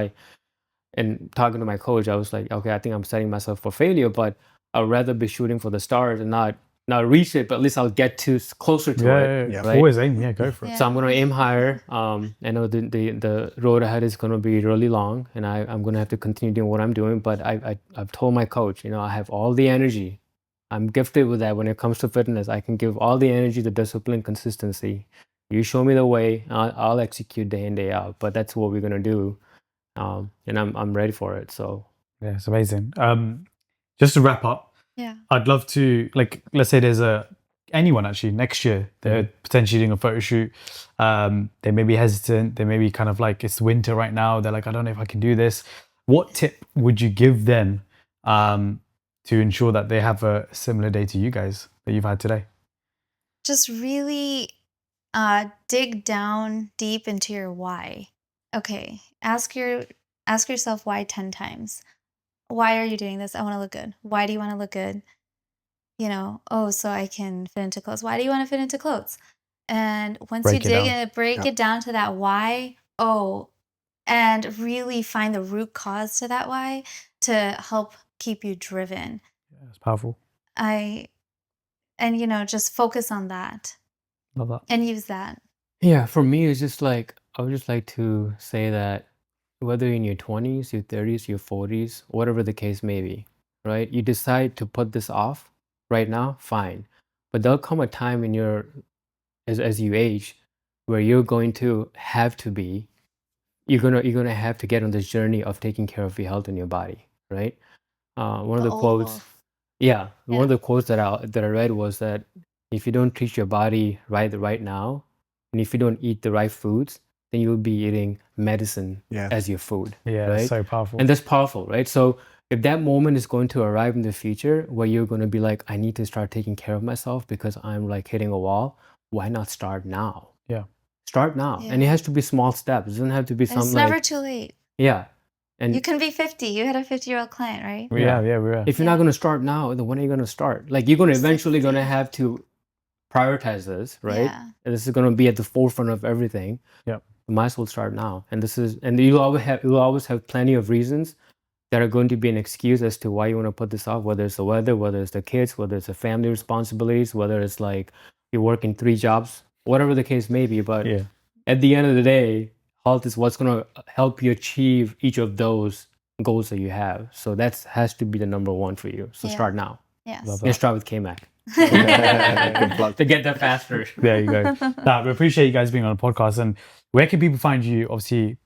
And talking to my coach, I was like, okay, I think I'm setting myself for failure, but I'd rather be shooting for the stars and not reach it, but at least I'll get closer to it. Yeah. Right? Always aim. Yeah, go for it. Yeah. So I'm gonna aim higher. I know the road ahead is gonna be really long, and I'm gonna have to continue doing what I'm doing. But I've told my coach, you know, I have all the energy. I'm gifted with that when it comes to fitness. I can give all the energy, the discipline, consistency. You show me the way, I'll execute day in day out. But that's what we're gonna do, and I'm ready for it. So yeah, it's amazing. Just to wrap up, Yeah. I'd love to, like, let's say there's anyone actually next year, they're potentially doing a photo shoot. They may be hesitant. They may be kind of like, it's winter right now. They're like, I don't know if I can do this. What tip would you give them to ensure that they have a similar day to you guys that you've had today? Just really dig down deep into your why. Okay, ask yourself why 10 times. Why are you doing this? I want to look good. Why do you want to look good? You know, oh, so I can fit into clothes. Why do you want to fit into clothes? And once Break you it dig down. it, break it down to that why, and really find the root cause to that why to help keep you driven. Yeah, it's powerful. And you know, just focus on that Love that. and use that. yeah, for me, it's just like I would just like to say that whether in your 20s, your 30s, your 40s, whatever the case may be, right? You decide to put this off right now, fine. But there'll come a time in as you age where you're going to have to be you're gonna have to get on this journey of taking care of your health and your body, right? One of The the old quotes, wolf. one of the quotes that I read was that if you don't treat your body right now, and if you don't eat the right foods, then you'll be eating medicine as your food. Yeah, right? it's so powerful. And that's powerful, right? So if that moment is going to arrive in the future where you're going to be like, I need to start taking care of myself because I'm like hitting a wall, why not start now? Yeah. Start now. And it Yeah. has to be small steps. It doesn't have to be It's something never like, too late. yeah. And You can be 50. You had a 50-year-old client, right? We are. if you're not going to start now, then when are you going to start? Like you're going to eventually going to have to prioritize this, right? Yeah. And this is going to be at the forefront of everything. Yep. You might as well start now. And you'll always have plenty of reasons that are going to be an excuse as to why you want to put this off, whether it's the weather, whether it's the kids, whether it's the family responsibilities, whether it's like you're working 3 jobs, whatever the case may be. But at the end of the day, health is what's going to help you achieve each of those goals that you have. So that has to be the number one for you. So start now. Yes. Love Let's try with KMAK Good plug. to get there faster. There you go. Nah, we appreciate you guys being on the podcast. And where can people find you? Obviously,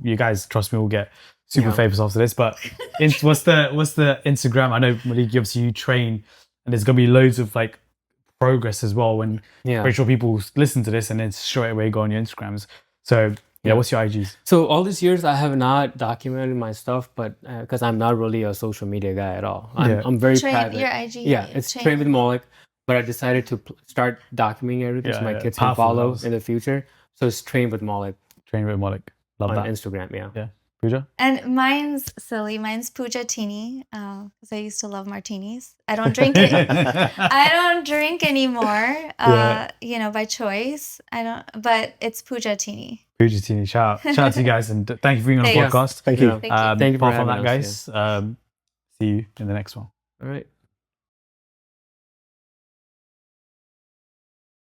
you guys, trust me, will get super famous after this. But what's the Instagram? I know, Malik, obviously you train, and there's gonna be loads of like progress as well. When pretty sure people listen to this and then straight away go on your Instagrams. So what's your IGs? So all these years I have not documented my stuff, but because I'm not really a social media guy at all. I'm very private. Your IG. Yeah, it's Train with Maulik, but I decided to start documenting everything so my kids can follow in the future. So it's Train with Maulik. Train with Maulik. Love on that. Instagram, Yeah. Pooja? And mine's silly. Mine's Pooja Teeny, because I used to love martinis. I don't drink it. I don't drink anymore. By choice. I don't. But it's Pooja Teeny. Pooja Teeny. Shout out to you guys, and thank you for being on the podcast. Thank you. Thank you for Apart from having that, us, guys, see you in the next one. All right.